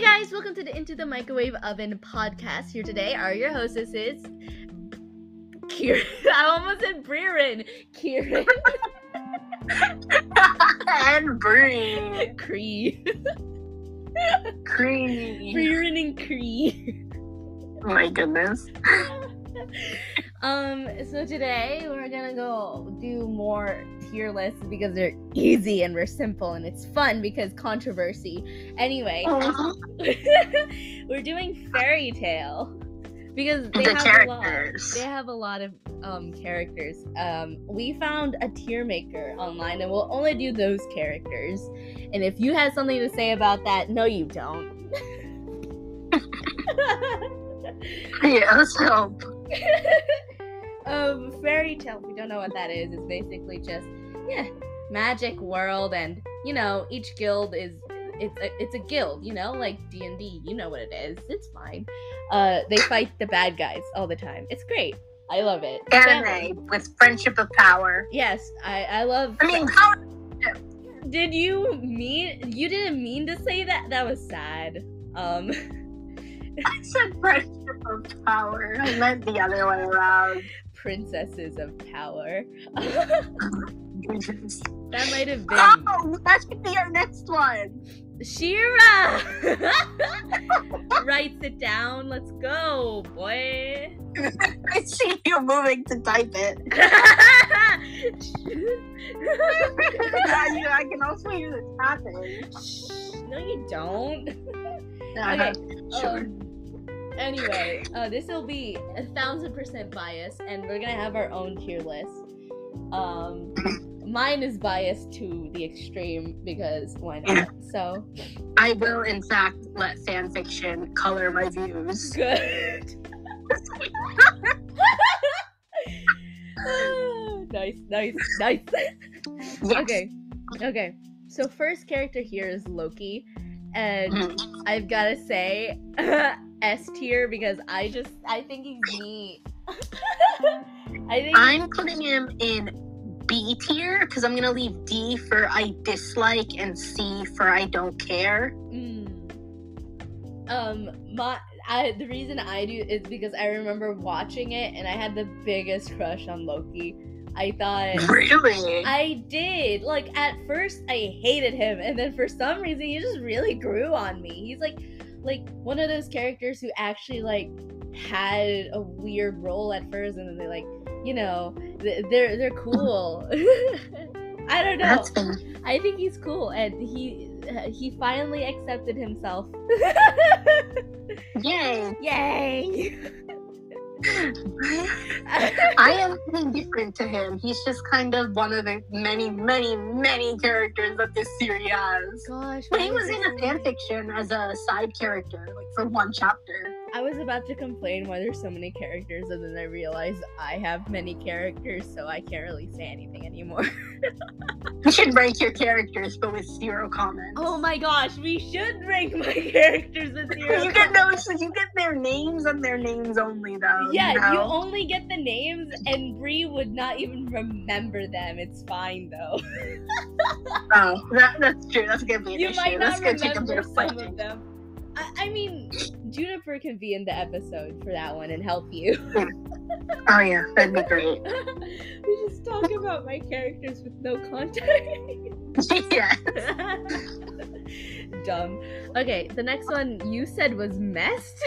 guys, welcome to the Into the Microwave Oven podcast. Here today are your hostesses, Kirann. I almost said Bririn. Kirann. And Bri. Cree. Bririn and Cree. Oh my goodness. So today we're gonna go do more tier lists because they're easy and we're simple and it's fun because controversy. Anyway, we're doing FairyTail because they have a lot of characters. We found a tier maker online and we'll only do those characters. And if you have something to say about that, no you don't. Yeah, let's help. FairyTail, if you don't know what that is, it's basically just magic world, and each guild is it's a guild, like D&D, you know what it is. It's fine. They fight the bad guys all the time. It's great. I love it. Anime with friendship of power. Yes, I love. I mean, power. Did you didn't mean to say that? That was sad. I said friendship of power. I meant the other way around. Princesses of power. Goodness. That might have been. Oh, that should be our next one. Shira writes it down. Let's go, boy. I see you moving to type it. I can also use it tapping. No, you don't. Okay, sure. Anyway, this will be 1,000% biased, and we're gonna have our own tier list. Mine is biased to the extreme because why not? Yeah. So, I will, in fact, let fanfiction color my views. Good. Nice. Yes. Okay. So first character here is Loki, and I've gotta say S tier because I think he's neat. I'm putting him in B tier because I'm gonna leave D for I dislike and C for I don't care. The reason I do is because I remember watching it and I had the biggest crush on Loki. I thought... Really? I did. Like, at first, I hated him, and then for some reason, he just really grew on me. He's, like one of those characters who actually, had a weird role at first, and then they, they're cool. I don't know. That's fun. I think he's cool, and he finally accepted himself. Yay! I am indifferent to him. He's just kind of one of the many, many, many characters that this series has. Gosh. But he was in a fanfiction as a side character, for one chapter. I was about to complain why there's so many characters, and then I realized I have many characters, so I can't really say anything anymore. We should rank your characters, but with 0 comments. Oh my gosh, we should rank my characters with 0 You get those, you get their names and their names only, though. Yeah, you only get the names, and Bri would not even remember them. It's fine, though. Oh, that's true. That's gonna be an issue. You might not remember some of them. I mean, Juniper can be in the episode for that one and help you. Oh yeah, that'd be great. We just talk about my characters with no context. Yes. Dumb. Okay, the next one you said was Mest.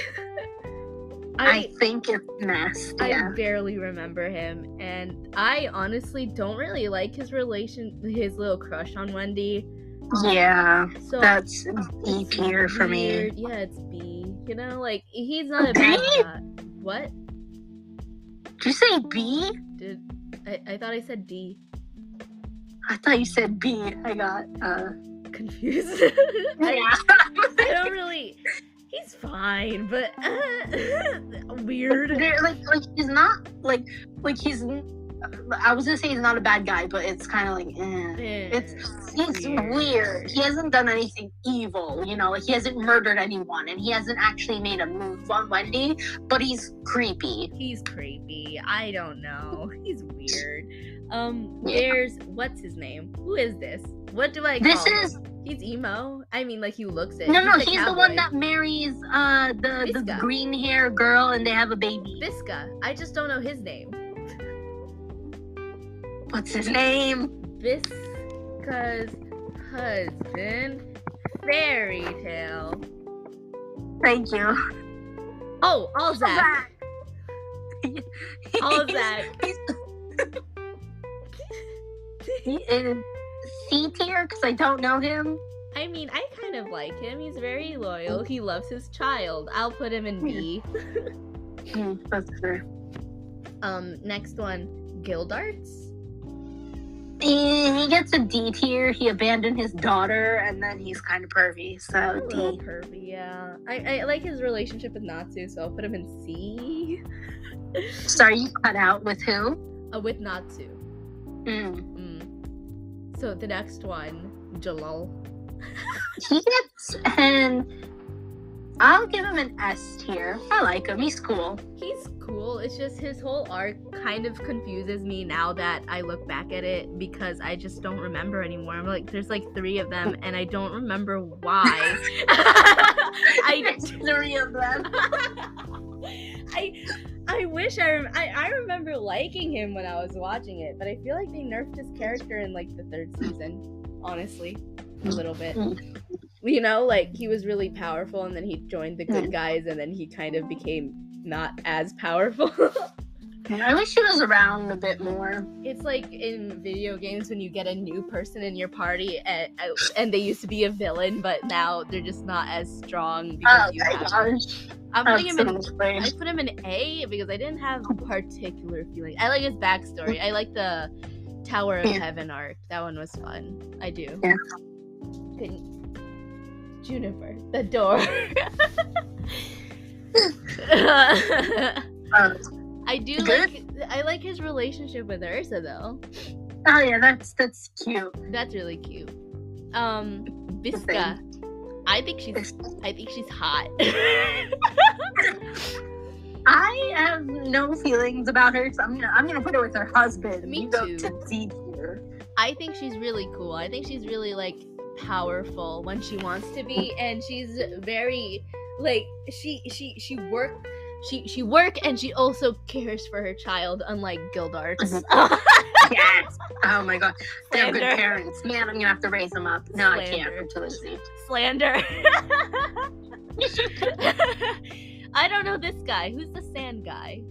I think it's Mest. Yeah. I barely remember him, and I honestly don't really like his little crush on Wendy. Yeah, so that's B tier for me. Yeah, it's B. He's not a bad guy. What? Did you say B? I thought I said D. I thought you said B. I got confused. Yeah. I don't really. He's fine, but weird. He's not he's. I was gonna say he's not a bad guy, but it's kind of he's weird. He hasn't done anything evil, he hasn't murdered anyone, and he hasn't actually made a move on Wendy, but he's creepy. I don't know. He's weird. There's, what's his name? Who is this? What do I call him? He's emo. I mean, like, he looks it. No, he's the one that marries the green hair girl and they have a baby. Visca. I just don't know his name. What's his name? Visca's husband, FairyTail. Thank you. Oh, Alzak. Alzak. He is C tier because I don't know him. I mean, I kind of like him. He's very loyal. He loves his child. I'll put him in B. That's fair. Next one, Gildarts. He gets a D tier. He abandoned his daughter, and then he's kind of pervy. So D. Pervy, yeah. I like his relationship with Natsu, so I'll put him in C. Sorry, you cut out with who? With Natsu. So the next one, Jalal. He gets I'll give him an S tier. I like him. He's cool. He's cool. It's just his whole arc kind of confuses me now that I look back at it because I just don't remember anymore. I'm like, there's like 3 of them and I don't remember why. There's 3 of them. I wish I remember liking him when I was watching it, but I feel like they nerfed his character in like the 3rd season, honestly, a little bit. You know, like he was really powerful and then he joined the good guys and then he kind of became not as powerful. I wish he was around a bit more. It's like in video games when you get a new person in your party and they used to be a villain, but now they're just not as strong because gosh. I put him in A because I didn't have particular feelings. I like his backstory. I like the Tower of Heaven arc. That one was fun. I do. Yeah. Juniper, the door. I do I like his relationship with Ursa though. Oh yeah, that's cute. That's really cute. Visca. I think she's hot. I have no feelings about her, so I'm gonna put her with her husband. Me too. You go to D tier. I think she's really cool. I think she's really like powerful when she wants to be, and she's very like she work and she also cares for her child, unlike Gildarts. Yes. Oh my god. They're good parents. Man, I'm gonna have to raise them up. No, I can't. I'm too lazy. Slander. I don't know this guy. Who's the sand guy?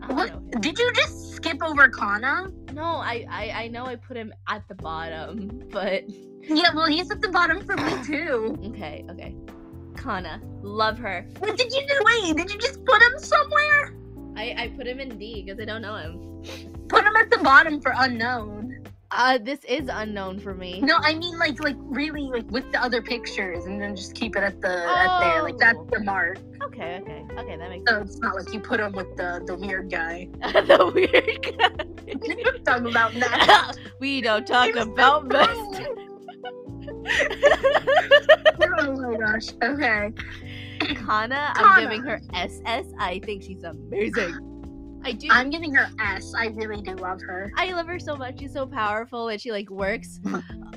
What? Did you just skip over Kana? No, I know I put him at the bottom, but... Yeah, well, he's at the bottom for me, too. Okay. Kana. Love her. What did you do? Wait, did you just put him somewhere? I put him in D because I don't know him. Put him at the bottom for unknown. This is unknown for me. No, I mean like really like with the other pictures, and then just keep it at there. Like that's the mark. Okay, that makes sense. So it's not like you put him with the weird guy. The weird guy. We don't talk about that. We don't talk about that. Oh my gosh. Okay. Kana, I'm giving her SS. I think she's amazing. I do. I'm giving her S. I really do love her. I love her so much. She's so powerful, and she like works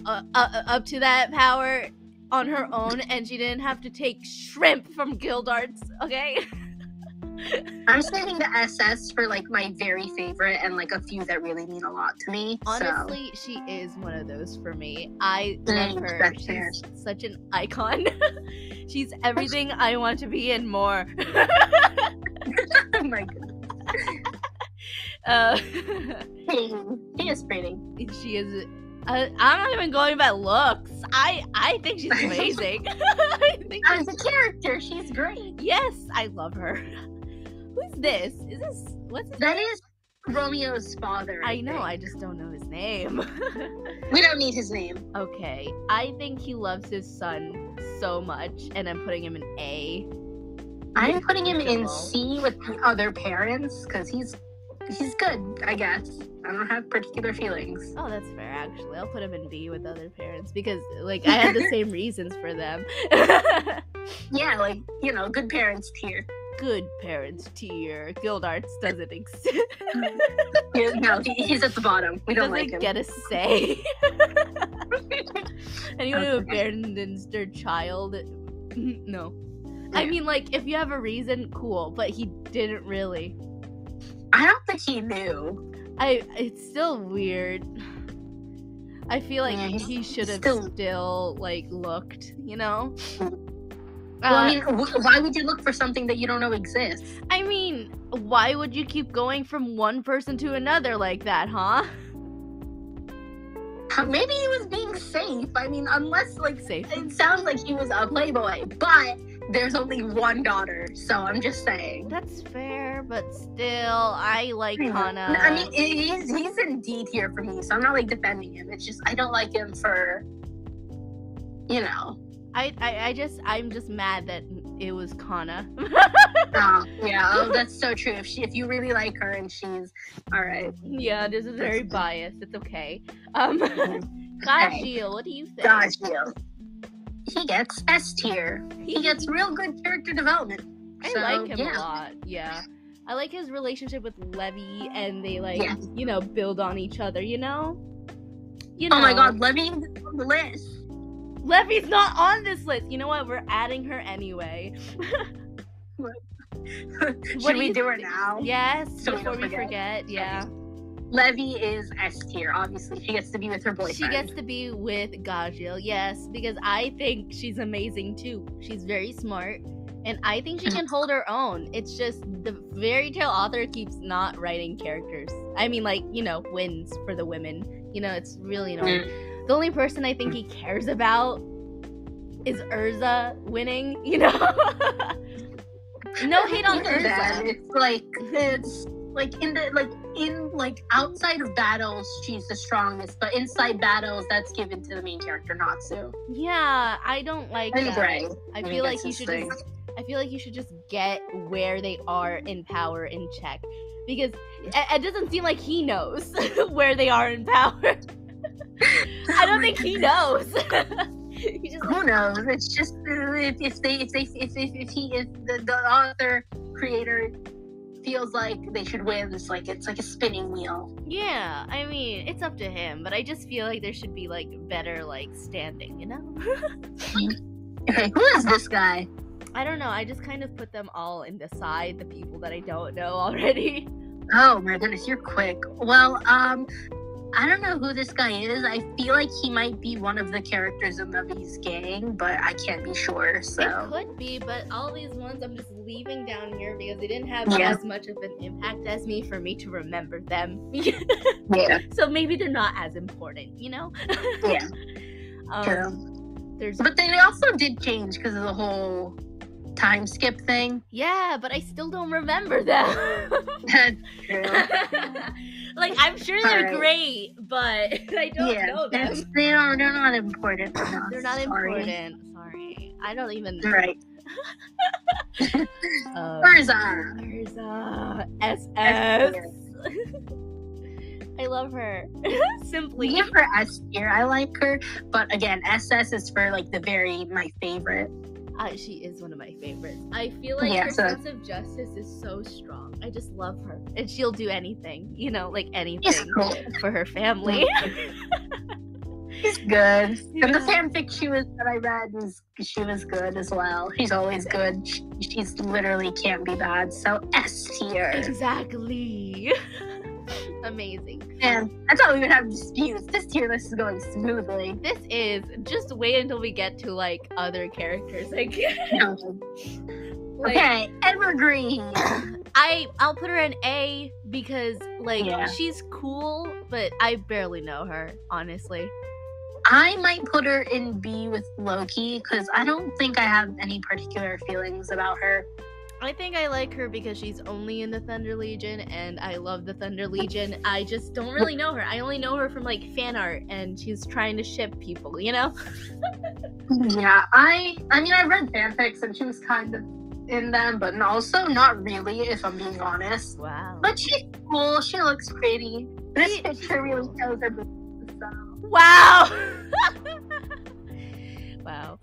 up to that power on her own, and she didn't have to take shrimp from Gildarts. Okay. I'm saving the SS for like my very favorite and like a few that really mean a lot to me. Honestly, she is one of those for me. I love her. She's such an icon. She's everything I want to be and more. Oh my god. She is pretty. She is. I'm not even going by looks. I think she's amazing. As a character, she's great. Yes, I love her. Who's this? What's his name? That is Romeo's father. I know, I just don't know his name. We don't need his name. Okay, I think he loves his son so much, and I'm putting him in A. I'm putting him in C with the other parents, because he's good, I guess. I don't have particular feelings. Oh, that's fair, actually. I'll put him in B with the other parents, because, like, I had the same reasons for them. Yeah, like, you know, good parents tier. Good parents tier. Gildarts doesn't exist. No, he's at the bottom. We don't like him. Doesn't get a say. Anyone who abandons their child, no. Yeah. I mean, like, if you have a reason, cool, but he didn't really. I don't think he knew. It's still weird. I feel like he should have still, like, looked, you know? Well, I mean, why would you look for something that you don't know exists? I mean, why would you keep going from one person to another like that, huh? Maybe he was being safe. I mean, unless, like, safe. It sounds like he was a playboy, but there's only one daughter, so I'm just saying. That's fair, but still, I like Kana. I mean, he's in D tier for me, so I'm not, like, defending him. It's just, I don't like him for, you know. I'm just mad that it was Kana. That's so true. If you really like her and she's alright. Yeah, this is very biased. It's okay. Gajil, what do you think? Gajil. He gets S tier. He gets real good character development. I like him a lot. Yeah. I like his relationship with Levy, and they build on each other, you know? Oh my god, Levy's on the list. Levy's not on this list. You know what? We're adding her anyway. Should we do her now? Yes, so before we forget. Yeah. Levy is S tier, obviously. She gets to be with her boyfriend. She gets to be with Gajil, yes, because I think she's amazing too. She's very smart, and I think she can hold her own. It's just the FairyTail author keeps not writing characters. I mean, like, you know, wins for the women. You know, it's really annoying. The only person I think he cares about is Urza winning, you know? No hate on Urza. It's like outside of battles, she's the strongest, but inside battles, that's given to the main character, Natsu. Yeah, I don't like that. Bri. I feel like you should just get where they are in power in check, because it doesn't seem like he knows where they are in power. I don't think he knows. Who knows? It's just if the author creator feels like they should win, it's like a spinning wheel. Yeah, I mean, it's up to him, but I just feel like there should be like better like standing, you know? Okay, who is this guy? I don't know. I just kind of put them all in the side, the people that I don't know already. Oh my goodness, you're quick. Well, I don't know who this guy is. I feel like he might be one of the characters in Levy's gang, but I can't be sure, so. It could be, but all these ones I'm just leaving down here because they didn't have as much of an impact as me for me to remember them. Yeah. So maybe they're not as important, you know? Yeah. But they also did change because of the whole time skip thing. Yeah, but I still don't remember them. That's true. Like, I'm sure they're great, but I don't know them. They're not important enough. They're not important. Sorry. I don't even know. Right. Urza. SS. I love her. Simply. Give her S tier. I like her. But again, SS is for like my favorite. She is one of my favorites. I feel like her sense of justice is so strong. I just love her. And she'll do anything, you know, like anything for her family. She's good. Yeah. And the fanfic that I read she was good as well. She's always good. She's literally can't be bad. So S tier. Exactly. Amazing. And I thought we would have disputes. This tier list is going smoothly. This is. Just wait until we get to like other characters. Like, okay, Evergreen. I'll put her in A because she's cool, but I barely know her, honestly. I might put her in B with Loki because I don't think I have any particular feelings about her. I think I like her because she's only in the Thunder Legion, and I love the Thunder Legion. I just don't really know her. I only know her from, like, fan art, and she's trying to ship people, you know? Yeah, I mean, I read fanfics, and she was kind of in them, but also not really, if I'm being honest. Wow. But she's cool. She looks pretty. This picture really shows her boobs. Wow! Wow.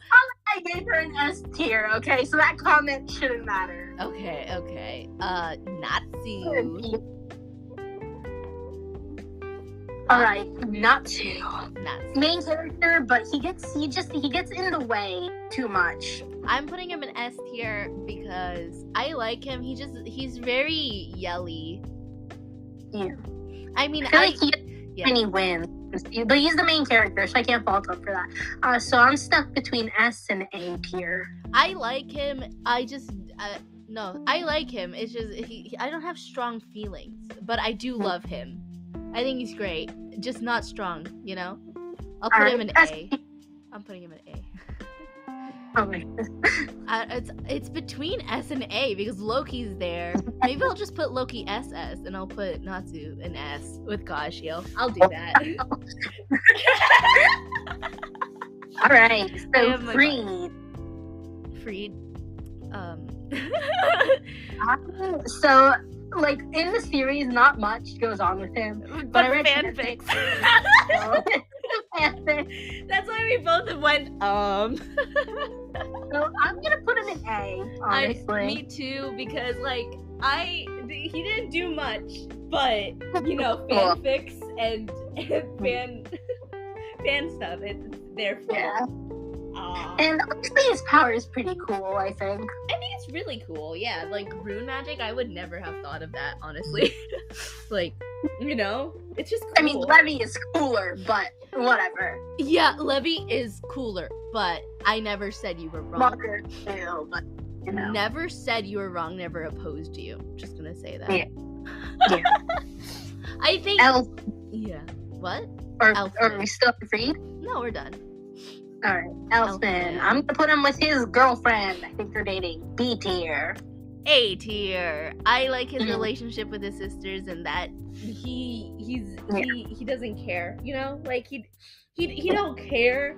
I gave her an S tier, okay? So that comment shouldn't matter. Okay. Natsu. Alright, Natsu. Natsu. Main character, but he gets in the way too much. I'm putting him in S tier because I like him. He's very yelly. Yeah. I mean, I feel like he gets many wins, but he's the main character, so I can't fault him for that. So I'm stuck between S and A tier. I like him. I like him. It's just I don't have strong feelings, but I do love him. I think he's great, just not strong. You know, I'll put him in A. I'm putting him in A. Oh my it's between S and A because Loki's there. Maybe I'll just put Loki SS and I'll put Natsu in S with God Shield. I'll do that. Alright, so Freed. So, like, in the series, not much goes on with him. But I read fanfics. That's why we both went, So, I'm gonna put him in A, honestly. Me too, because, like, he didn't do much, but, you know, fanfics and fan stuff, it's their fault. Yeah. And honestly, his power is pretty cool, I think. I think it's really cool, yeah. Like, rune magic, I would never have thought of that, honestly. Like, you know, it's just cool. I mean, Levy is cooler, but whatever. Yeah, Levy is cooler, but I never said you were wrong. Mother too, but, you know. Never said you were wrong, never opposed you. Just gonna say that. Yeah. I think... Yeah. What? Are we still Freed? No, we're done. Alright, Elfman. I'm gonna put him with his girlfriend. I think they're dating. B tier. A tier. I like his relationship with his sisters and that he doesn't care, you know? Like he don't care.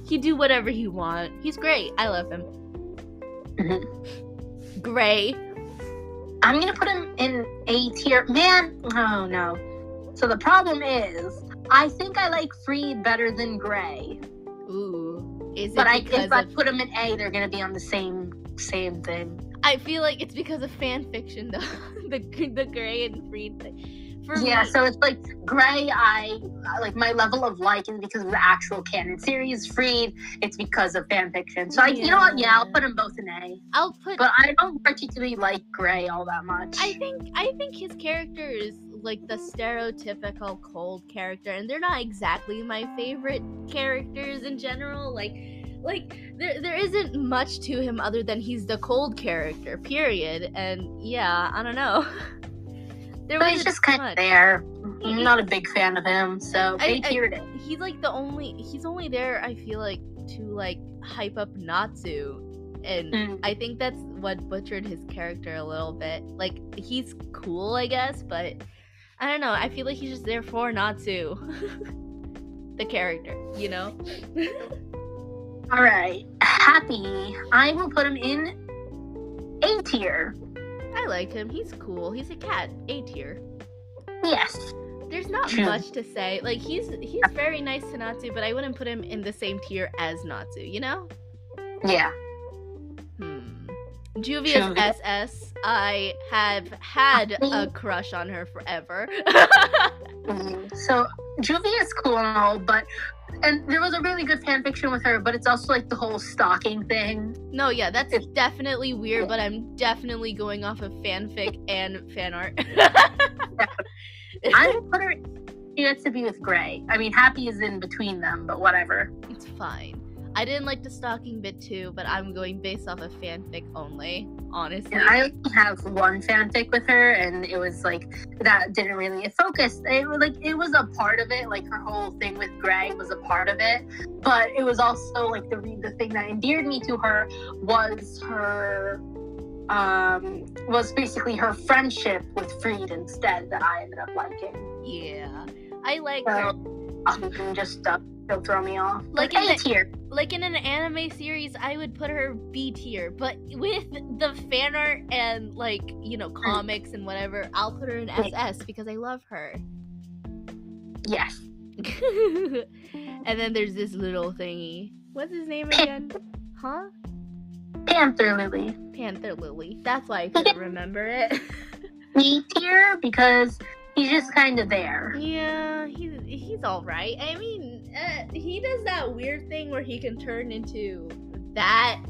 He do whatever he want. He's great. I love him. Gray. I'm gonna put him in A tier. Man, oh no. So the problem is, I think I like Freed better than Gray. Ooh, is it? But if I put them in A, they're gonna be on the same thing. I feel like it's because of fan fiction, though. the Gray and Freed thing. So it's like Gray. I like my level of like is because of the actual canon series. Freed, it's because of fan fiction. So you know what? Yeah, I'll put them both in A. But I don't particularly like Gray all that much. I think his character is like the stereotypical cold character, and they're not exactly my favorite characters in general. Like there isn't much to him other than he's the cold character, period. And yeah, I don't know. But he's just kind of there. I'm not a big fan of him, so they tiered it. He's like he's only there, I feel like, to like hype up Natsu. And I think that's what butchered his character a little bit. Like, he's cool, I guess, but I don't know. I feel like he's just there for Natsu. The character, you know? Alright. Happy. I will put him in A tier. I like him. He's cool. He's a cat. A tier. Yes. There's not much to say. Like, he's very nice to Natsu, but I wouldn't put him in the same tier as Natsu, you know? Yeah. Juvia's SS. I have had a crush on her forever. So, Juvia's cool and all, and there was a really good fanfiction with her, but it's also like the whole stalking thing. No, yeah, that's definitely weird, but I'm definitely going off of fanfic and fan art. I would put her, she gets to be with Gray. I mean, Happy is in between them, but whatever. It's fine. I didn't like the stalking bit too, but I'm going based off of fanfic only, honestly. Yeah, I only have one fanfic with her, and it was like, that didn't really focus. It was a part of it, like her whole thing with Greg was a part of it, but it was also like the thing that endeared me to her was her, was basically her friendship with Freed instead that I ended up liking. Yeah, I like her. Just she'll throw me off. Like A tier. Like in an anime series, I would put her B tier, but with the fan art and like, you know, comics and whatever, I'll put her in SS because I love her. Yes. And then there's this little thingy. What's his name again? Huh? Panther Lily. That's why I couldn't remember it. B tier because He's just kind of there. Yeah, he's all right. I mean, he does that weird thing where he can turn into that.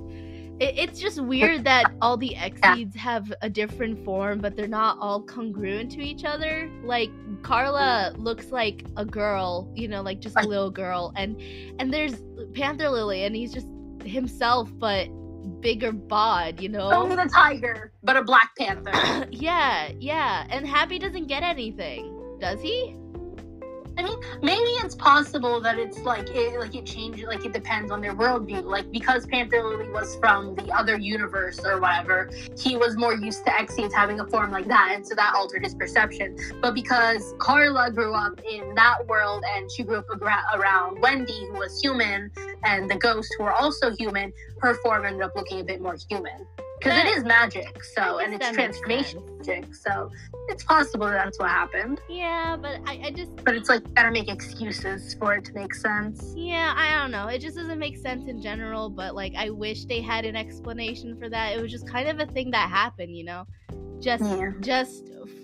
It's just weird that all the Exceeds have a different form, but they're not all congruent to each other. Like, Carla looks like a girl, you know, like just a little girl, and there's Panther Lily, and he's just himself, but bigger bod, you know? Only the tiger, but a Black Panther. Yeah, and Happy doesn't get anything, does he? I mean, maybe it's possible that it's it changes, like it depends on their worldview. Like, because Panther Lily was from the other universe or whatever, he was more used to Exceeds having a form like that, and so that altered his perception. But because Carla grew up in that world and she grew up around Wendy, who was human, and the ghosts who were also human, her form ended up looking a bit more human. Because it is magic, so, and it's transformation magic, so it's possible that's what happened. Yeah, but I just... But it's like, you gotta make excuses for it to make sense. Yeah, I don't know. It just doesn't make sense in general, but, like, I wish they had an explanation for that. It was just kind of a thing that happened, you know? Just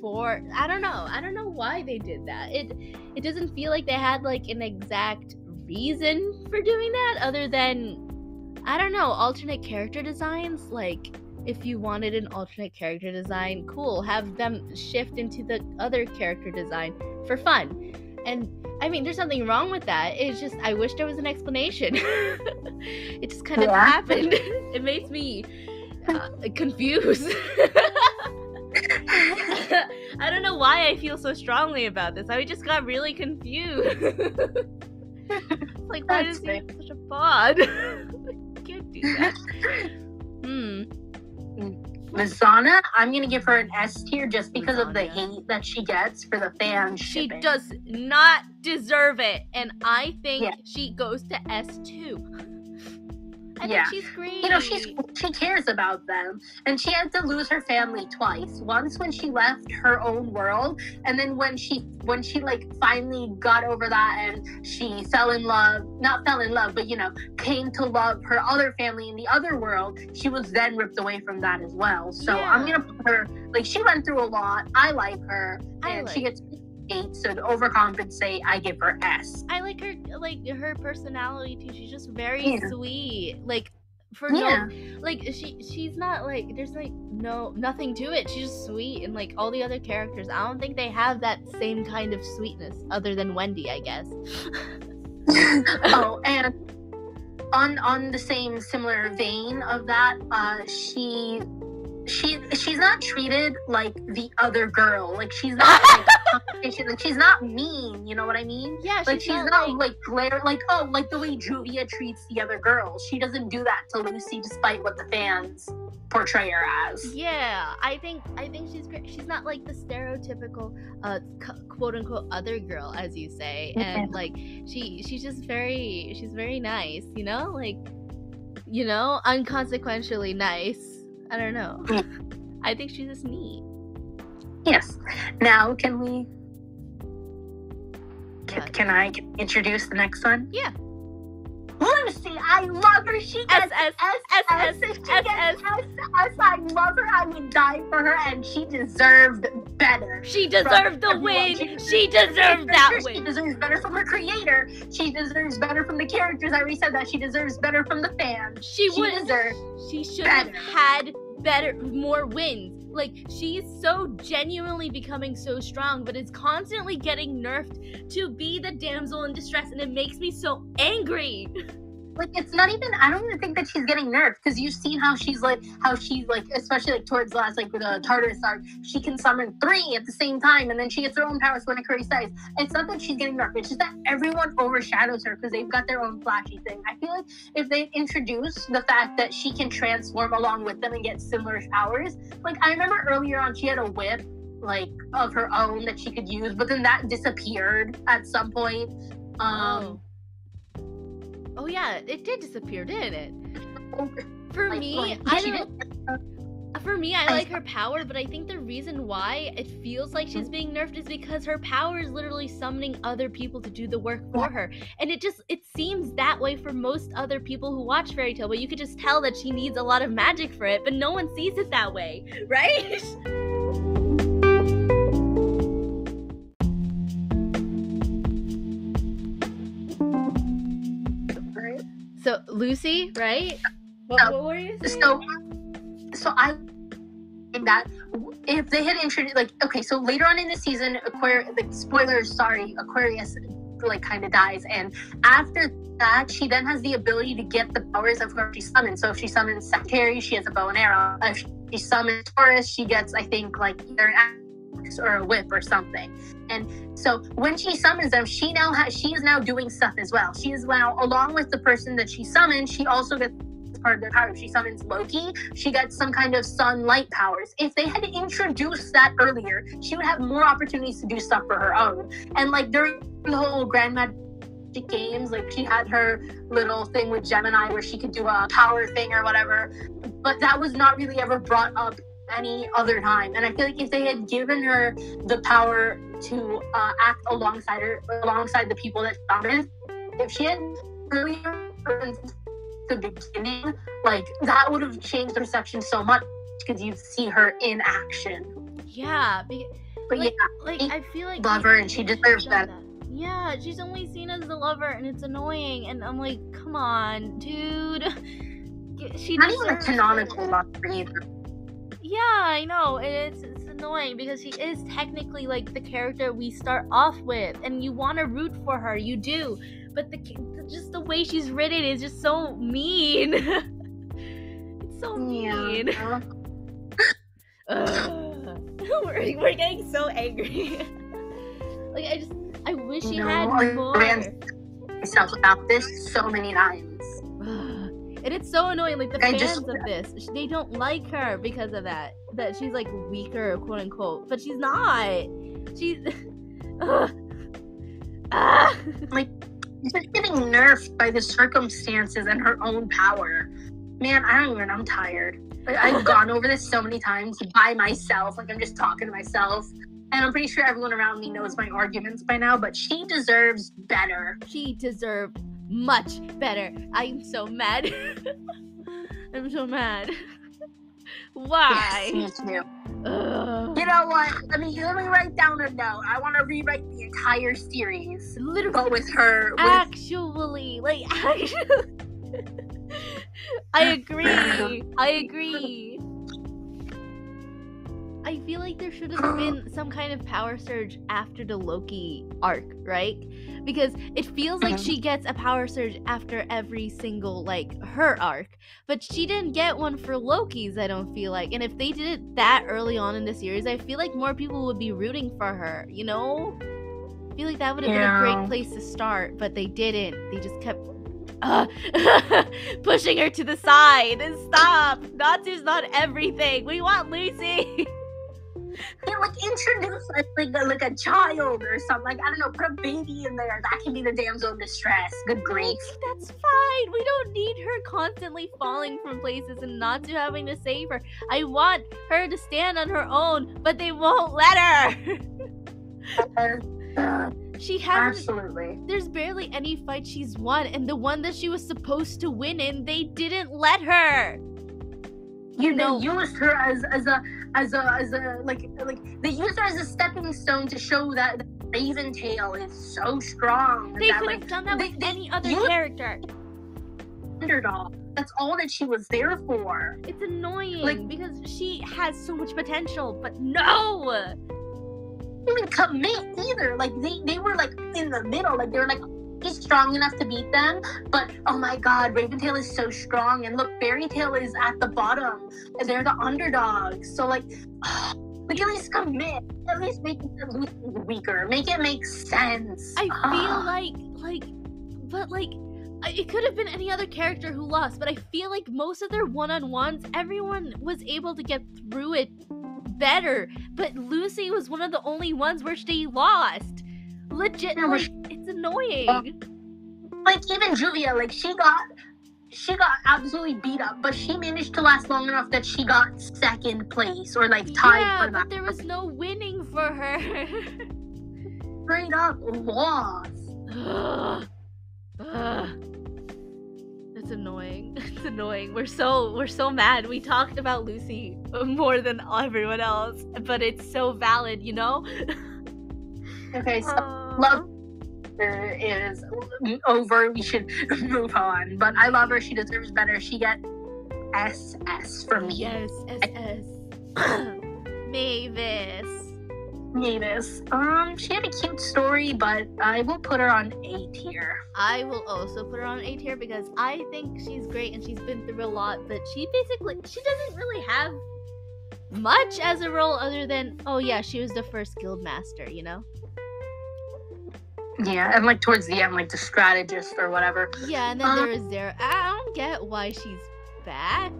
for... I don't know why they did that. It doesn't feel like they had, like, an exact reason for doing that, other than, I don't know, alternate character designs, like... If you wanted an alternate character design, cool, have them shift into the other character design for fun. And I mean, there's nothing wrong with that. It's just, I wish there was an explanation. It just kind of happened. It makes me confused. I don't know why I feel so strongly about this. I just got really confused. Like, why does he have such a bod? I can't do that. Masana, I'm gonna give her an S tier just because of the hate that she gets for the fans. She does not deserve it, and I think she goes to S2. I think she's great. You know, she cares about them, and she had to lose her family twice. Once when she left her own world, and then when she like finally got over that and she not fell in love, but you know, came to love her other family in the other world, she was then ripped away from that as well. So I'm gonna put her, like, she went through a lot. I like her, and she gets 8, so to overcompensate, I give her S. I like her personality too. She's just very sweet. Like, she's not like, there's like nothing to it. She's just sweet, and like all the other characters, I don't think they have that same kind of sweetness, other than Wendy, I guess. Oh, and on the same similar vein of that, she's not treated like the other girl. Like, she's not like competition. Like, she's not mean, you know what I mean? Yeah, like she's not like glare, like, oh, like the way Juvia treats the other girls. She doesn't do that to Lucy, despite what the fans portray her as. Yeah, I think she's great. She's not like the stereotypical quote unquote other girl, as you say, and like she's just she's very nice, you know, like, you know, unconsequentially nice. I don't know. I think she's just neat. Yes. Now, can I introduce the next one? Yeah. Lucy, I love her. She gets S. I love her. I would die for her, and she deserved better. She deserved the win. She deserved that win. She deserves better from her creator. She deserves better from the characters. I already said that. She deserves better from the fans. She should have had more wins. Like, she's so genuinely becoming so strong, but is constantly getting nerfed to be the damsel in distress, and it makes me so angry. Like, it's not even, I don't even think that she's getting nerfed, because you've seen how she's like, especially like towards the last, like with the Tartarus arc, she can summon 3 at the same time, and then she gets her own powers when it curry size. It's not that she's getting nerfed, it's just that everyone overshadows her because they've got their own flashy thing. I feel like if they introduce the fact that she can transform along with them and get similar powers, like, I remember earlier on she had a whip, like, of her own that she could use, but then that disappeared at some point. Oh yeah, it did disappear, didn't it? For me, I like her power, but I think the reason why it feels like she's being nerfed is because her power is literally summoning other people to do the work for her. And it seems that way for most other people who watch FairyTail, but you could just tell that she needs a lot of magic for it, but no one sees it that way, right? So Lucy, right? What were you saying? So I think that if they had introduced, like, okay, so later on in the season, Aquarius like kind of dies, and after that, she then has the ability to get the powers of whoever she summons. So if she summons Sagittarius, she has a bow and arrow. If she summons Taurus, she gets, I think, like either an axe or a whip or something. And so when she summons them, she is now doing stuff as well. She is now, along with the person that she summoned, she also gets part of their power. If she summons Loki, she gets some kind of sunlight powers. If they had introduced that earlier, she would have more opportunities to do stuff for her own. And like during the whole Grand Magic games, like she had her little thing with Gemini where she could do a power thing or whatever, but that was not really ever brought up any other time. And I feel like if they had given her the power to act alongside the people that summoned, if she had earlier the beginning, like that would have changed the reception so much because you'd see her in action. Yeah, but yeah, I feel like love her and she deserves that. Yeah, she's only seen as the lover, and it's annoying. And I'm like, come on, dude. She not even a canonical lover either. Yeah, I know. It's annoying because she is technically like the character we start off with, and you want to root for her, you do. But just the way she's written is just so mean. It's so mean. Yeah. We're getting so angry. Like I wish she had more. I myself about this so many times. And it's so annoying. Like the fans of this, they don't like her because of that. That she's like weaker, quote unquote, but she's not. She's like just getting nerfed by the circumstances and her own power. Man, I'm tired. Like, I've gone over this so many times by myself. Like I'm just talking to myself. And I'm pretty sure everyone around me knows my arguments by now, but she deserves better. She deserved much better. I'm so mad. I'm so mad. Why? Yes, me too. You know what? Let me write down a note. I want to rewrite the entire series. Literally. But with her. Actually. I agree. I feel like there should have been some kind of power surge after the Loki arc, right? Because it feels like she gets a power surge after every single, like, her arc. But she didn't get one for Loki's, I don't feel like. And if they did it that early on in the series, I feel like more people would be rooting for her, you know? I feel like that would have been a great place to start, but they didn't. They just kept pushing her to the side. And stop! Natsu's not everything. We want Lucy! They introduce like a child or something. Like, I don't know, put a baby in there. That can be the damsel in distress. Good grief. That's fine. We don't need her constantly falling from places and Natsu having to save her. I want her to stand on her own, but they won't let her. She hasn't. Absolutely. There's barely any fight she's won, and the one that she was supposed to win in, they didn't let her. They used her as a they used her as a stepping stone to show that FairyTail is so strong. They could have done that with any other character. Underdog. That's all that she was there for. It's annoying because she has so much potential, but no. They didn't commit either. Like they were like in the middle. Like they were like, he's strong enough to beat them, but oh my god, Raventail is so strong, and look, FairyTail is at the bottom, and they're the underdogs. So like at least commit. At least make it weaker. Make it make sense. I feel it could have been any other character who lost, but I feel like most of their one-on-ones, everyone was able to get through it better. But Lucy was one of the only ones where she lost. Legit, it's annoying. Like even Juvia, like she got absolutely beat up, but she managed to last long enough that she got second place or like tied for that. But there was no winning for her. Straight up lost. It's annoying. It's annoying. We're so mad. We talked about Lucy more than everyone else, but it's so valid, you know? Okay, so love chapter is over. We should move on. But I love her. She deserves better. She gets SS for me. Yes, SS. Mavis. She had a cute story, but I will put her on A tier. I will also put her on A tier because I think she's great and she's been through a lot, but she doesn't really have much as a role other than, oh yeah, she was the first guild master, you know? Yeah, and like towards the end, like the strategist or whatever. Yeah, and then there is Zara. I don't get why she's back.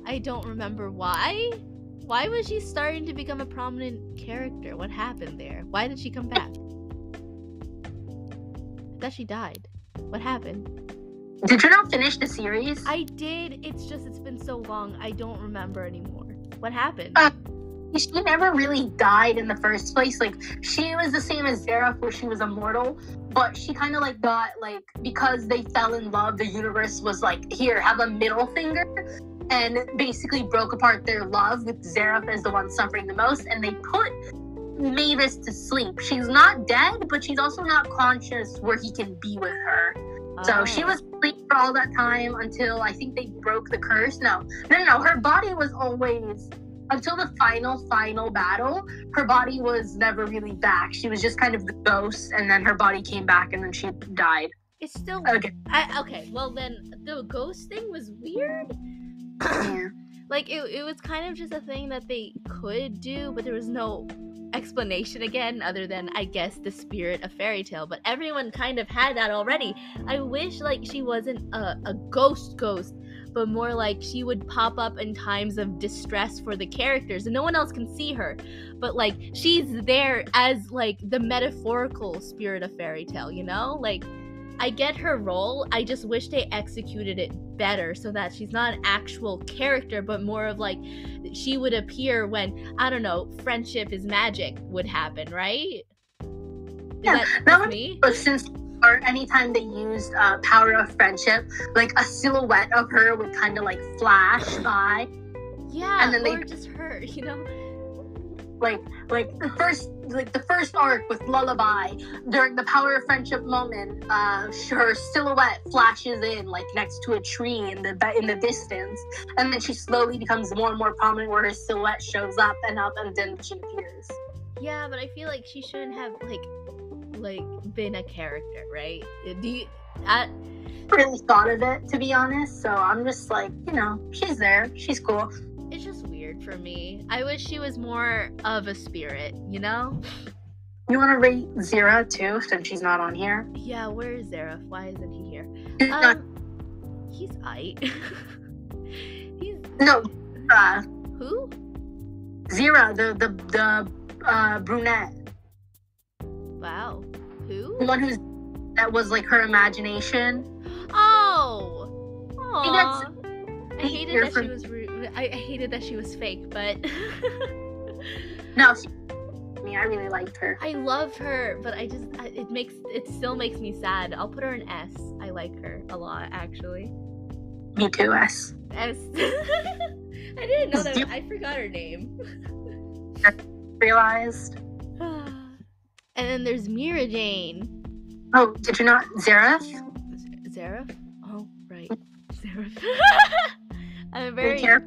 I don't remember why. Why was she starting to become a prominent character? What happened there? Why did she come back? I thought she died. What happened? Did you not finish the series? I did. It's been so long. I don't remember anymore. What happened? She never really died in the first place. Like, she was the same as Zeref, where she was immortal, but she kind of like got, like, because they fell in love, the universe was like, here, have a middle finger, and basically broke apart their love, with Zeref as the one suffering the most, and they put Mavis to sleep. She's not dead, but she's also not conscious where he can be with her. So she was asleep for all that time until I think they broke the curse. No. Her body was always, until the final battle, her body was never really back. She was just kind of the ghost, and then her body came back, and then she died. It's still okay. Okay. Well, then the ghost thing was weird. Yeah. Like it was kind of just a thing that they could do, but there was no explanation again other than, I guess, the spirit of FairyTail, but everyone kind of had that already. I wish like she wasn't a ghost, but more like she would pop up in times of distress for the characters and no one else can see her, but like she's there as like the metaphorical spirit of FairyTail, you know? Like, I get her role, I just wish they executed it better so that she's not an actual character, but more of like, she would appear when, I don't know, friendship is magic would happen, right? Yeah, that would me? Since, or anytime they used power of friendship, like a silhouette of her would kind of like flash by. Yeah, and then or just her, you know? Like the first arc with Lullaby, during the power of friendship moment, her silhouette flashes in like next to a tree in the distance, and then she slowly becomes more and more prominent where her silhouette shows up, and then she appears. Yeah, but I feel like she shouldn't have like been a character, right? I really thought of it, to be honest, so I'm just like, you know, she's there, she's cool. It's just weird for me. I wish she was more of a spirit, you know? You want to rate Zera too, since she's not on here? Yeah, where is Zera? Why isn't he here? He's aight. No. Who? Zera, the brunette. Wow. Who? The one that was like her imagination. Oh. Aww. I hated that she was rude. I hated that she was fake, but no, I really liked her. I love her, but it still makes me sad. I'll put her an S. I like her a lot, actually. Me too, S. I didn't know that. I forgot her name. I realized. And then there's Mira Jane. Oh, did you not? Zeref? Zeref? Oh, right. Zeref. I'm very good.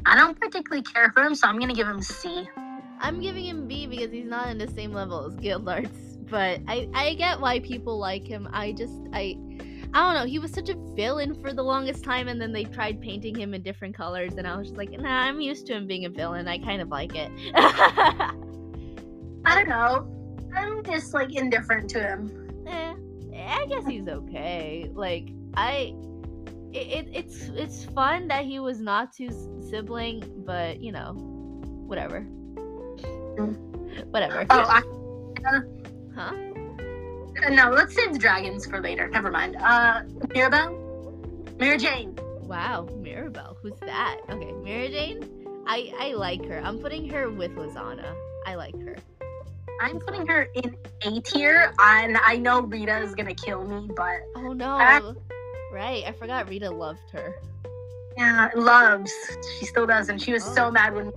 I don't particularly care for him, so I'm gonna give him C. I'm giving him B because he's not in the same level as Gildarts, but I get why people like him. I don't know, he was such a villain for the longest time, and then they tried painting him in different colors, and I was just like, nah, I'm used to him being a villain. I kind of like it. I don't know. I'm just like indifferent to him. I guess he's okay. Like, it's fun that he was Natsu's sibling, but you know, whatever. Whatever. Huh? No, let's save the dragons for later. Never mind. Mira Jane. Wow, Mirabelle. Who's that? Okay, Mira Jane. I like her. I'm putting her with Lizana. I like her. I'm putting her in A tier, and I know Rita is gonna kill me, but oh no, right? I forgot Rita loved her. Yeah, loves. She still does, and she was so mad when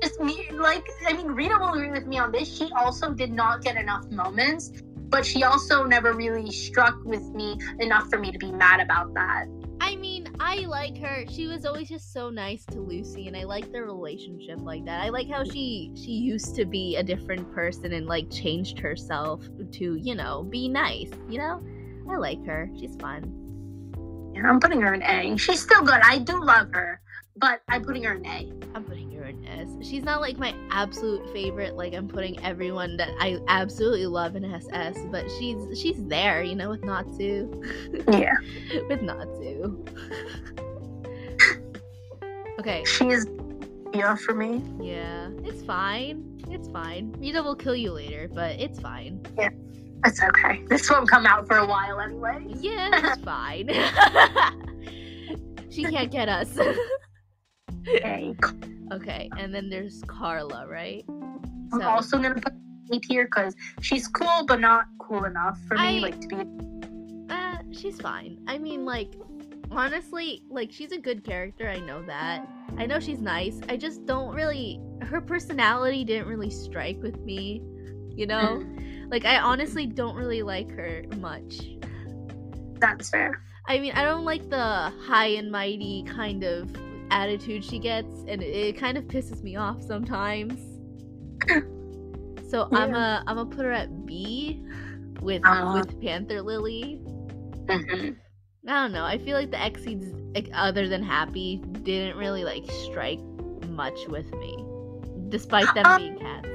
just me, like, I mean, Rita will agree with me on this. She also did not get enough moments, but she also never really struck with me enough for me to be mad about that. I mean, I like her. She was always just so nice to Lucy, and I like their relationship like that. I like how she used to be a different person and, like, changed herself to, you know, be nice, you know? I like her. She's fun. Yeah, I'm putting her in A. She's still good. I do love her, but I'm putting her in A. I'm putting her in S. She's not, like, my absolute favorite. Like, I'm putting everyone that I absolutely love in SS, but she's there, you know, with Natsu. Yeah. With Natsu. Okay. She's yeah for me. Yeah, it's fine. It's fine. Rita will kill you later, but it's fine. Yeah, it's okay. This won't come out for a while anyway. Yeah, it's fine. She can't get us. Okay. Okay, and then there's Carla, right? I'm also gonna put A tier because she's cool, but not cool enough for me, like, to be. She's fine. I mean, like, honestly, like, she's a good character. I know that. I know she's nice. I just don't really. Her personality didn't really strike with me. You know, like, I honestly don't really like her much. That's fair. I mean, I don't like the high and mighty kind of attitude she gets, and it kind of pisses me off sometimes. So yeah. I'm gonna put her at B with Panther Lily. Mm-hmm. I don't know. I feel like the Exceeds, like, other than Happy, didn't really, like, strike much with me, despite them being cats.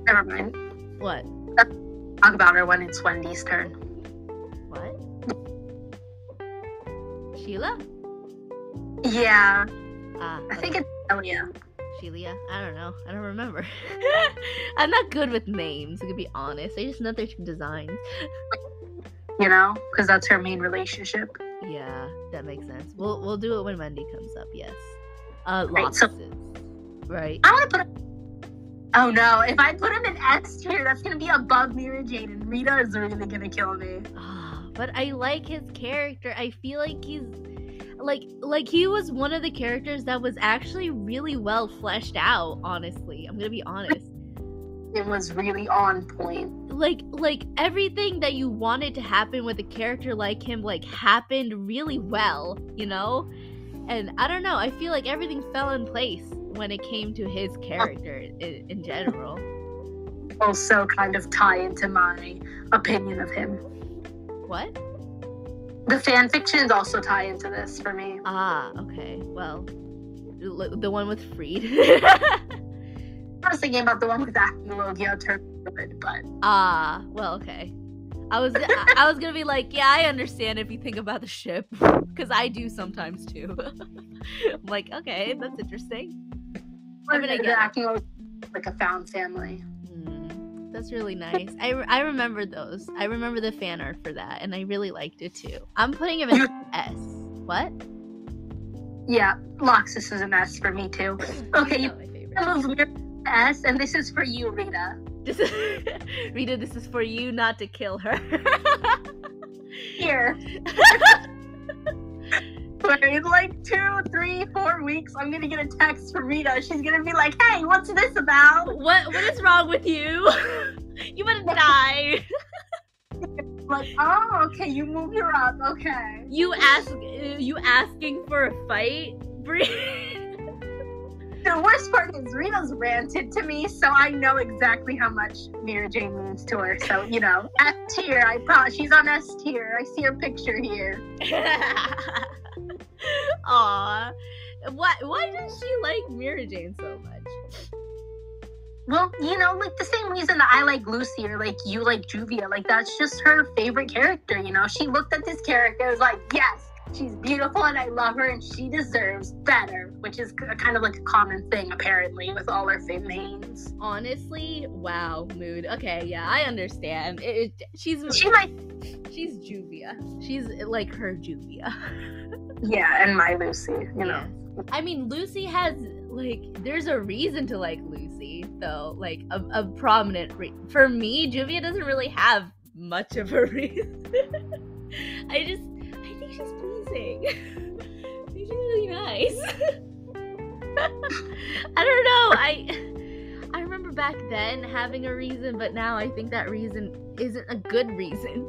Never mind. What? Talk about her when it's Wendy's turn. What? Sheila? Yeah. I think it's Shelia. Shelia? I don't know. I don't remember. I'm not good with names, to be honest. I just know their designs. You know? Because that's her main relationship. Yeah, that makes sense. We'll do it when Wendy comes up, yes. Right. I want to put oh no, if I put him in S tier, that's going to be above Mira Jane, and Rita is really going to kill me. But I like his character. I feel like he's like he was one of the characters that was actually really well fleshed out, honestly. I'm gonna be honest. It was really on point. Like everything that you wanted to happen with a character like him, like, happened really well, you know? And I don't know, I feel like everything fell in place when it came to his character in general. Also kind of tie into my opinion of him. What? The fan fictions also tie into this for me. Okay. Well, the one with Freed. I was thinking about the one with Acnologia Turd, but. Well, okay. I was gonna be like, yeah, I understand if you think about the ship, because I do sometimes too. I'm like, okay, that's interesting. I mean, I get Acnologia like a found family. That's really nice. I remember those. I remember the fan art for that, and I really liked it too. I'm putting him in S. What? Yeah, Loxus is an S for me too. Okay, you move S, and this is for you, Rita. Rita, this is for you not to kill her. Here. But in like 2, 3, 4 weeks, I'm gonna get a text from Rita. She's gonna be like, "Hey, what's this about? What is wrong with you? You wanna die?" Like, oh, okay, you move her up, okay. You asking for a fight, Bri? The worst part is Rita's ranted to me, so I know exactly how much Mira Jane means to her. So, you know, S tier, I promise. She's on S tier. I see her picture here. Aw. Why does she like Mira Jane so much? Well, you know, like the same reason that I like Lucy or like you like Juvia. Like, that's just her favorite character, you know? She looked at this character and was like, yes, she's beautiful and I love her and she deserves better, which is kind of like a common thing, apparently, with all her mains. Honestly, wow, mood. Okay, yeah, I understand. She's Juvia. She's like her Juvia. Yeah, and my Lucy, you know. I mean, Lucy has, like, there's a reason to like Lucy, though. Like, a prominent for me, Juvia doesn't really have much of a reason. I think she's pleasing. I think she's really nice. I don't know. I remember back then having a reason, but now I think that reason isn't a good reason.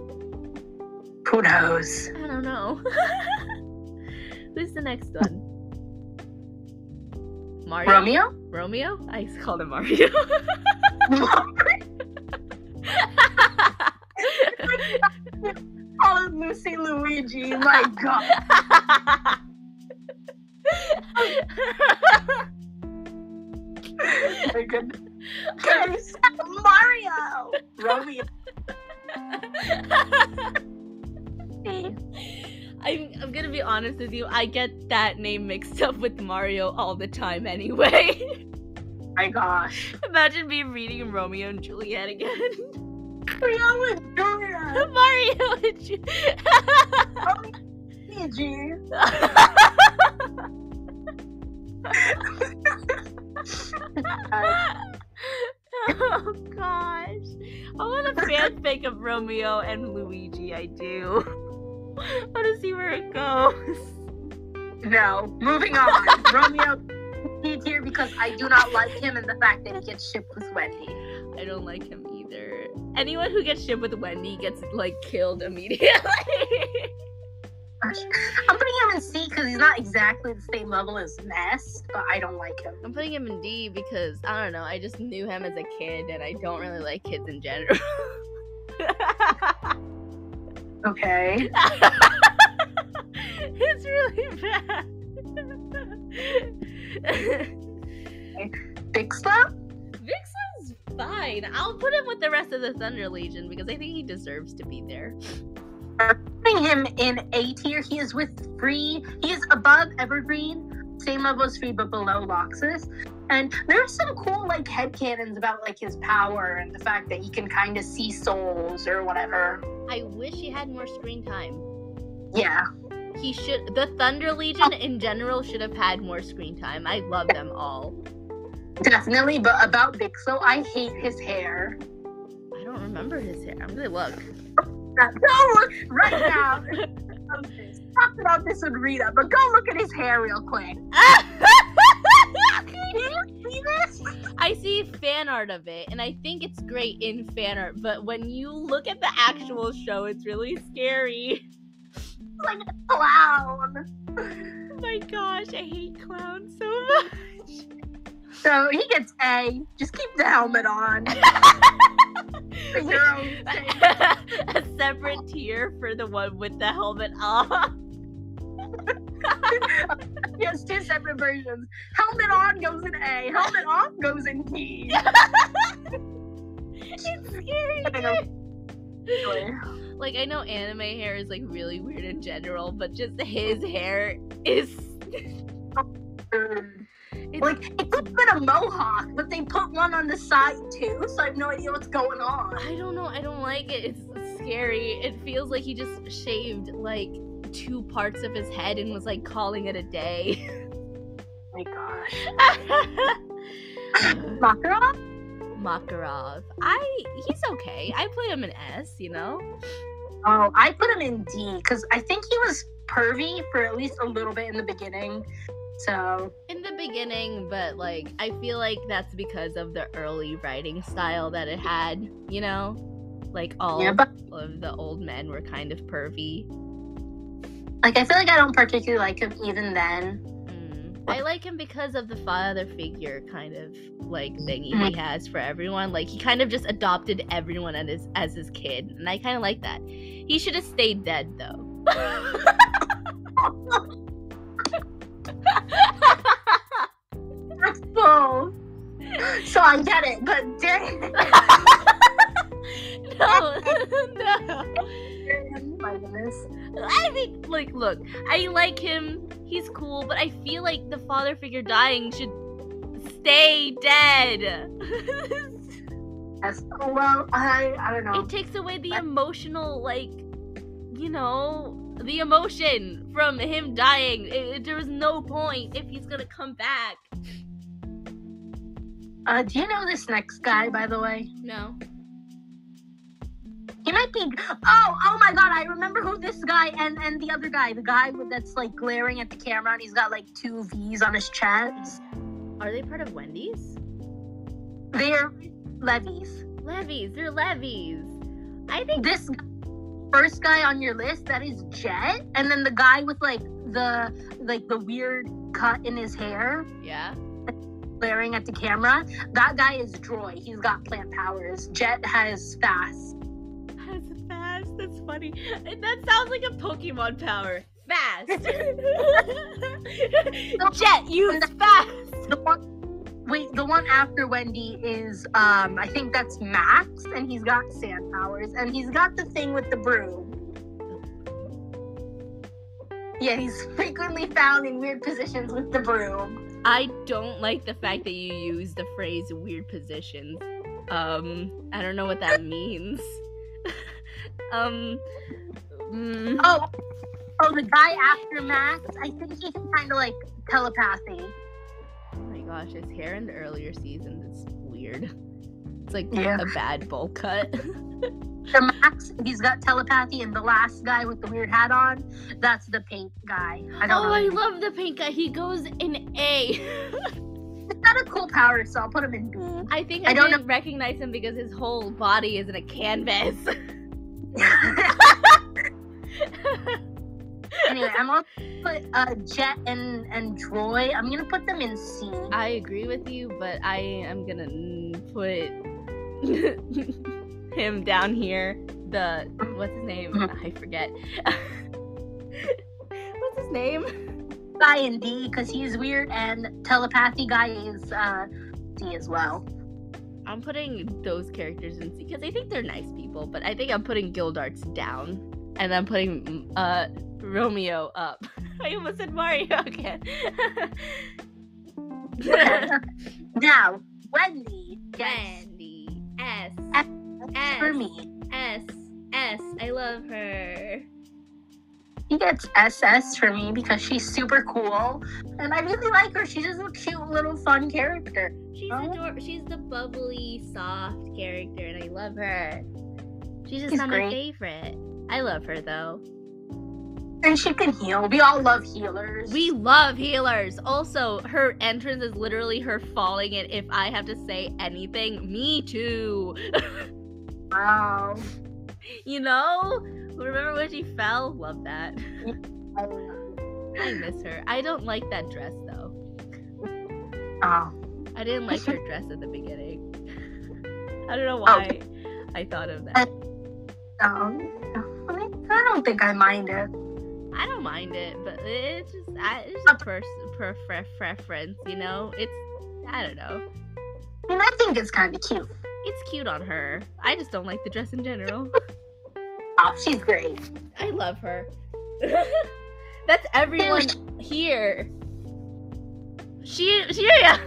Who knows? I don't know. Who's the next one? Mario? Romeo? I called him Mario. Call him Lucy Luigi. My God. My goodness. Okay, Mario. Romeo. I'm gonna be honest with you. I get that name mixed up with Mario all the time anyway. My gosh. Imagine me reading Romeo and Juliet again. Romeo and Juliet. Mario and Juliet. Oh gosh. I want a fanfic of Romeo and Luigi, I do. I want to see where it goes. No. Moving on. Romeo is here because I do not like him and the fact that he gets shipped with Wendy. I don't like him either. Anyone who gets shipped with Wendy gets, like, killed immediately. I'm putting him in C because he's not exactly the same level as Ness, but I don't like him. I'm putting him in D because, I don't know, I just knew him as a kid and I don't really like kids in general. Okay. It's really bad. Vixla? Vixla's fine. I'll put him with the rest of the Thunder Legion because I think he deserves to be there. Putting him in A tier. He is with Free. He is above Evergreen, same level as Free, but below Loxus. And there's some cool, like, headcanons about, like, his power and the fact that he can kind of see souls or whatever. I wish he had more screen time. Yeah. He should. The Thunder Legion in general should have had more screen time. I love them all. Definitely, but about Vixo, I hate his hair. I don't remember his hair. I'm gonna look. Go look right now. Talked about this with Rita, but go look at his hair real quick. Do you see this? I see fan art of it, and I think it's great in fan art, but when you look at the actual show, it's really scary. It's like a clown. Oh my gosh, I hate clowns so much. So he gets A. Just keep the helmet on. For your own sake. A separate tier for the one with the helmet off. Yes, two separate versions. Helmet on goes in A. Helmet off goes in B. It's scary. Like, I know anime hair is, like, really weird in general, but just his hair is... Like, it could have been a mohawk, but they put one on the side, too, so I have no idea what's going on. I don't know. I don't like it. It's scary. It feels like he just shaved, like, 2 parts of his head and was, like, calling it a day. Oh my gosh. Makarov. He's okay. I play him in S, you know? Oh, I put him in D, because I think he was pervy for at least a little bit in the beginning. So in the beginning, but like I feel like that's because of the early writing style that it had, you know? Like all of the old men were kind of pervy. Like I feel like I don't particularly like him even then. I like him because of the father figure kind of like thingy he has for everyone. Like he kind of just adopted everyone as his kid, and I kind of like that. He should have stayed dead though. That's cool. So I get it, but dang it. No. My goodness. I think, like, look, I like him. He's cool, but I feel like the father figure dying should stay dead. Yes. Well, I don't know. It takes away the emotional, like, you know, the emotion from him dying. There was no point if he's gonna come back. Do you know this next guy, by the way? No. He might be. Oh my God! I remember who this guy and the other guy, the guy that's like glaring at the camera and he's got like 2 V's on his chest. Are they part of Wendy's? They're levies. Levies. They're levies. I think this first guy on your list, that is Jet, and then the guy with like the weird cut in his hair. Yeah. Glaring at the camera. That guy is Droy. He's got plant powers. Jet has fast. Has fast. That's funny. That sounds like a Pokemon power. Fast. Jet, use fast. The one after Wendy is, I think that's Max, and he's got sand powers, and he's got the thing with the broom. Yeah, he's frequently found in weird positions with the broom. I don't like the fact that you use the phrase weird positions. I don't know what that means. Oh, the guy after Max, I think he can kind of like telepathy. Oh my gosh, his hair in the earlier seasons is weird. It's like a bad bowl cut. The Max, he's got telepathy, and the last guy with the weird hat on, that's the pink guy. I love the pink guy. He goes in A. He's got a cool power, so I'll put him in B. I think I didn't recognize him because his whole body is in a canvas. Anyway, I'm gonna put Jet and Droy. I'm gonna put them in C. I agree with you, but I am gonna put him down here. What's his name? I forget. What's his name? Guy in D, because he's weird, and telepathy guy is D as well. I'm putting those characters in C because I think they're nice people, but I think I'm putting Gildarts down, and I'm putting Romeo up. I almost said Mario again. Now, Wendy. Wendy. S. For me. S. I love her. She gets SS for me because she's super cool, and I really like her. She's just a cute little fun character. She's adorable. She's the bubbly, soft character, and I love her. She's just not my favorite. I love her though. And she can heal. We all love healers. We love healers. Also, her entrance is literally her falling, and if I have to say anything, me too. Wow. You know? Remember when she fell? Love that. I miss her. I don't like that dress, though. Oh. I didn't like her dress at the beginning. I don't know why I thought of that. I don't think I mind it. I don't mind it, but it's just a preference, you know? I don't know. I mean, I think it's kind of cute. It's cute on her. I just don't like the dress in general. Oh, she's great. I love her. That's everyone here. Sheria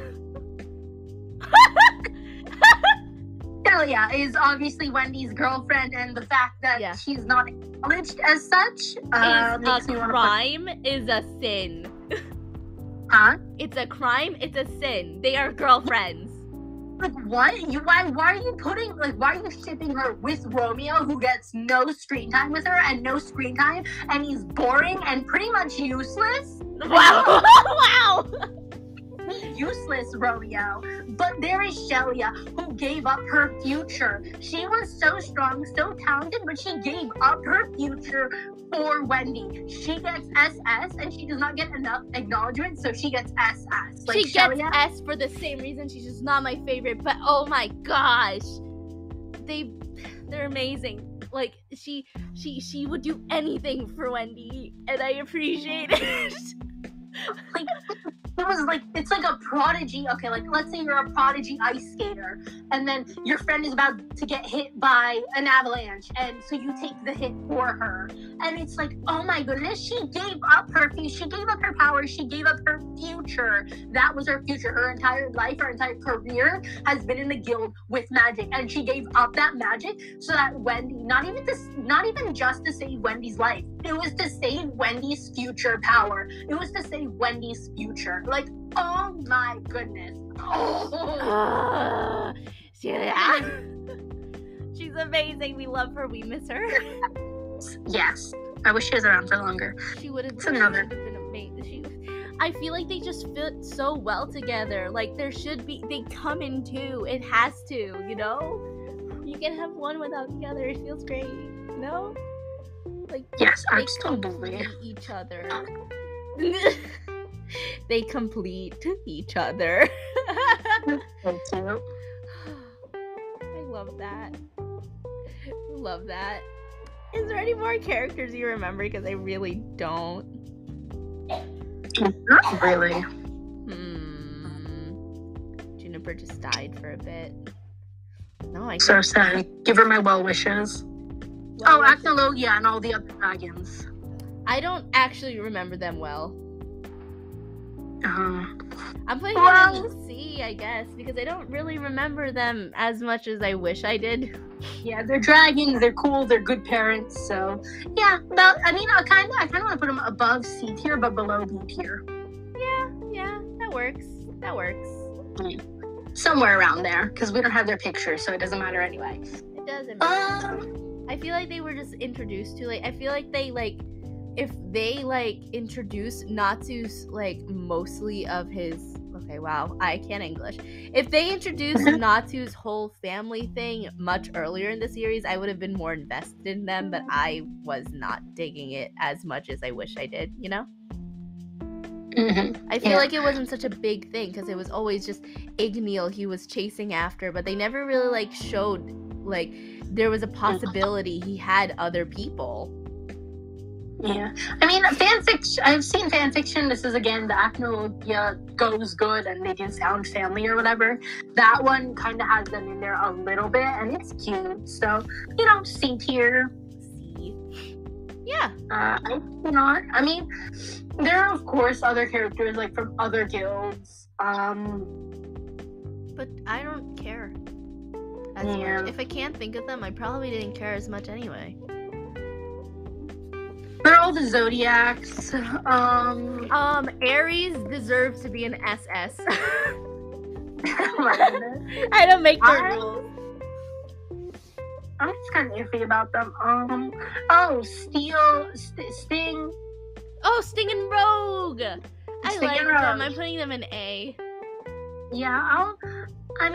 is obviously Wendy's girlfriend, and the fact that she's not acknowledged as such makes me want to crime is a sin. Huh? It's a crime. It's a sin. They are girlfriends. Like, what? Why are you shipping her with Romeo, who gets no screen time with her and no screen time, and he's boring and pretty much useless? Wow. Wow. Useless Romeo. But there is Shelia, who gave up her future. She was so strong, so talented, but she gave up her future for Wendy. She gets SS, and she does not get enough acknowledgement, so she gets SS. Like, she gets S for the same reason. She's just not my favorite, but oh my gosh, they're amazing. Like, she would do anything for Wendy, and I appreciate it. Like, it's like a prodigy. Okay, like, let's say you're a prodigy ice skater, and then your friend is about to get hit by an avalanche, and so you take the hit for her. And it's like, oh my goodness, she gave up her power, she gave up her future. That was her future. Her entire life, her entire career has been in the guild with magic, and she gave up that magic so that Wendy, not even just to save Wendy's life, it was to save Wendy's future power. It was to save Wendy's future. Like, oh my goodness. Oh. She's amazing. We love her. We miss her. Yes. I wish she was around for longer. She would have been amazing. I feel like they just fit so well together. Like, they come in two. It has to, you know? You can have one without the other. It feels great, you know? Like, yes, they absolutely. complete each other. They complete each other. So cute. I love that. Love that. Is there any more characters you remember? Because I really don't. Not really. Juniper just died for a bit. No, I So can't. sad. Give her my well wishes. Acnologia and all the other dragons. I don't actually remember them well. I'm putting them in C, I guess, because I don't really remember them as much as I wish I did. Yeah, they're dragons. They're cool. They're good parents. So yeah, I kind of want to put them above C tier, but below B tier. Yeah, that works. Yeah. Somewhere around there, because we don't have their pictures, so it doesn't matter anyway. It doesn't matter. I feel like they were just introduced too late. I feel like they if they introduce Natsu's mostly of his. Okay, wow, I can't English. If they introduced Natsu's whole family thing much earlier in the series, I would have been more invested in them, but I was not digging it as much as I wish I did, you know? I feel like it wasn't such a big thing, because it was always just Igneel he was chasing after, but they never really showed there was a possibility he had other people. Yeah, I mean, fanfiction. I've seen fanfiction. This is again the Acnologia goes good, and they do found family or whatever. That one kind of has them in there a little bit, and it's cute. So C tier. C. Yeah. I cannot. I mean, there are of course other characters from other guilds. But I don't care as much. If I can't think of them, I probably didn't care as much anyway. They're all the Zodiacs. Aries deserves to be an SS. Oh my goodness. I don't make the rules. I'm just kind of iffy about them. Sting. Oh, Sting and Rogue. I like them. Rogue. I'm putting them in A. Yeah, I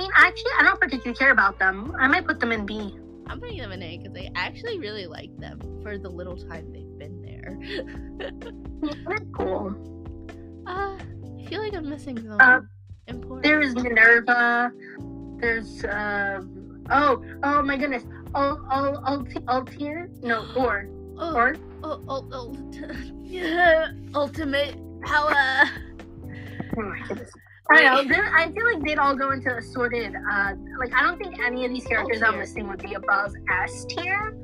don't particularly care about them. I might put them in B. I'm putting them in A because I actually really like them for the little time they've been there. They're cool. I feel like I'm missing something important. There is Minerva. There's oh my goodness. Altier? No, or. Ultimate power. Oh my goodness. I don't know. I feel like they'd all go into assorted. I don't think any of these characters I'm listing would be above S tier.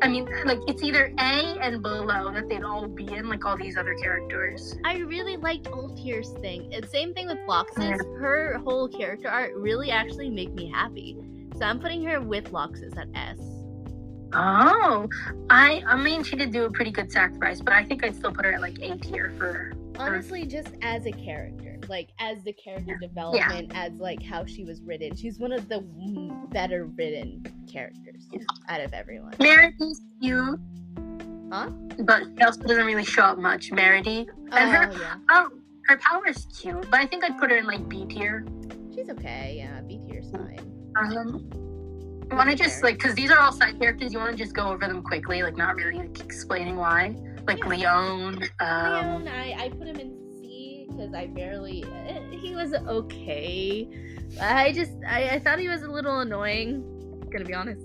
I mean, it's either A and below that they'd all be in, all these other characters. I really liked Altier's thing. And same thing with Lox's. Yeah. Her whole character art really actually made me happy. So I'm putting her with Lox's at S. Oh, I mean, she did do a pretty good sacrifice, but I think I'd still put her at A tier for. Honestly, just as a character, as the character development, as how she was written, she's one of the better written characters out of everyone. Merity's cute, but she also doesn't really show up much. Merity, and her power is cute, but I think I'd put her in B tier. She's okay, yeah, B tier's fine. You want to just because these are all side characters, you want to just go over them quickly, not really explaining why. Leon. Leon, I put him in C because I barely. He was okay. I thought he was a little annoying. Gonna be honest.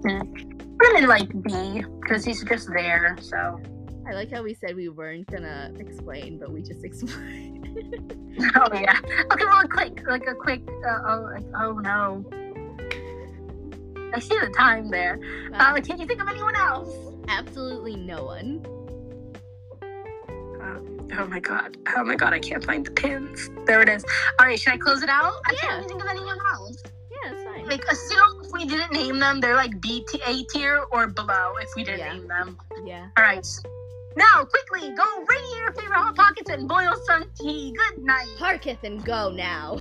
Put him in B because he's just there. So. I like how we said we weren't gonna explain, but we just explained. Oh yeah. Okay, well, a quick. Oh no. I see the time there. Can you think of anyone else? Absolutely no one. Oh my god, I can't find the pins. There it is. Alright, should I close it out? I can't even think of anyone else. Yeah, it's fine. Assume if we didn't name them, they're A tier or below if we didn't name them. Yeah. Alright. Now, quickly, go right in your favorite Hot Pockets and boil some tea. Good night. Harketh and go now.